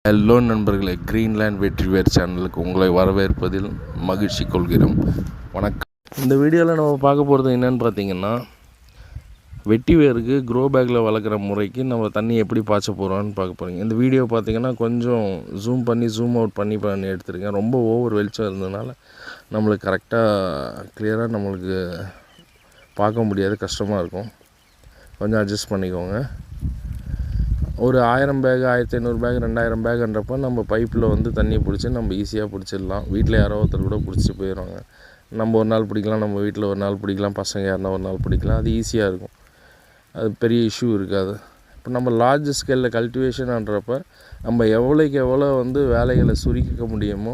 Hello நண்பர்களே, Greenland வெற்றிவேர் சேனலுக்கு உங்களை வரவேற்பதில் மகிழ்ச்சி கொள்கிறோம். வணக்கம். இந்த வீடியோவில் நம்ம பார்க்க போகிறது என்னென்னு பார்த்தீங்கன்னா, வெட்டிவேருக்கு க்ரோ பேக்கில் வளர்க்குற முறைக்கு நம்ம தண்ணி எப்படி பாய்ச்ச போகிறோம்னு பார்க்க போகிறீங்க. இந்த வீடியோ பார்த்தீங்கன்னா கொஞ்சம் ஜூம் அவுட் பண்ணி எடுத்துருக்கேன். ரொம்ப ஓவர் வெளிச்சம் இருந்ததுனால நம்மளுக்கு கரெக்டாக கிளியராக நம்மளுக்கு பார்க்க முடியாது, கஷ்டமாக இருக்கும். கொஞ்சம் அட்ஜஸ்ட் பண்ணிக்கோங்க. ஒரு 1000 பேக், 1500 பேக், 2000 பேக்குன்றப்போ நம்ம பைப்பில் தண்ணி பிடிச்சி நம்ம ஈஸியாக பிடிச்சிடலாம். வீட்டில் யாரோ ஒருத்தர் கூட பிடிச்சிட்டு போயிடுவாங்க. நம்ம ஒரு நாள் பிடிக்கலாம், நம்ம வீட்டில் ஒரு நாள் பிடிக்கலாம், பசங்க யாருன்னா ஒரு நாள் பிடிக்கலாம். அது ஈஸியாக இருக்கும், அது பெரிய இஷ்யூ இருக்காது. இப்போ நம்ம லார்ஜ் ஸ்கேலில் கல்டிவேஷன்ன்றப்ப நம்ம எவ்வளோக்கு எவ்வளோ வேலைகளை சுருக்கிக்க முடியுமோ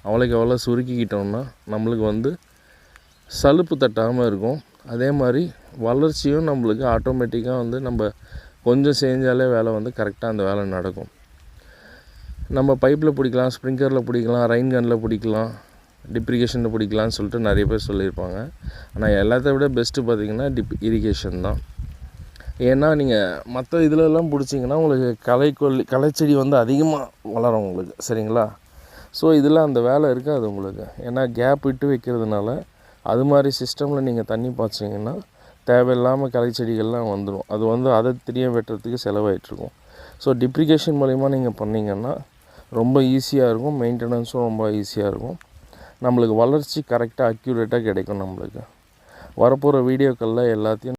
அவ்வளோக்கு எவ்வளோ சுருக்கிக்கிட்டோம்னா நம்மளுக்கு சலுப்பு தட்டாமல் இருக்கும். அதே மாதிரி வளர்ச்சியும் நம்மளுக்கு ஆட்டோமேட்டிக்காக நம்ம கொஞ்சம் செஞ்சாலே வேலை கரெக்டாக அந்த வேலை நடக்கும். நம்ம பைப்பில் பிடிக்கலாம், ஸ்ப்ரிங்கரில் பிடிக்கலாம், ரெயின் கன்னில் பிடிக்கலாம், டிப்ரிகேஷனில் பிடிக்கலான்னு சொல்லிட்டு நிறைய பேர் சொல்லியிருப்பாங்க. ஆனால் எல்லாத்த விட பெஸ்ட்டு பார்த்திங்கன்னா இரிகேஷன் தான். ஏன்னா நீங்கள் மற்ற இதிலெல்லாம் பிடிச்சிங்கன்னா உங்களுக்கு களைச்செடி அதிகமாக வளரும் உங்களுக்கு, சரிங்களா? ஸோ இதில் அந்த வேலை இருக்காது உங்களுக்கு. ஏன்னா கேப் விட்டு வைக்கிறதுனால அது மாதிரி சிஸ்டமில் நீங்கள் தண்ணி பாய்ச்சிங்கன்னா தேவையில்லாமல் களைச்செடிகள்லாம் வந்துடும். அது அதை திடீர்னு வெட்டுறதுக்கு செலவாயிட்ருக்கும். ஸோ டிப்ரிகேஷன் மூலிமா நீங்கள் பண்ணிங்கன்னா ரொம்ப ஈஸியாக இருக்கும், மெயின்டெனன்ஸும் ரொம்ப ஈஸியாக இருக்கும். நம்மளுக்கு வளர்ச்சி கரெக்டாக அக்யூரேட்டாக கிடைக்கும். நம்மளுக்கு வரப்போகிற வீடியோக்களில் எல்லாத்தையும்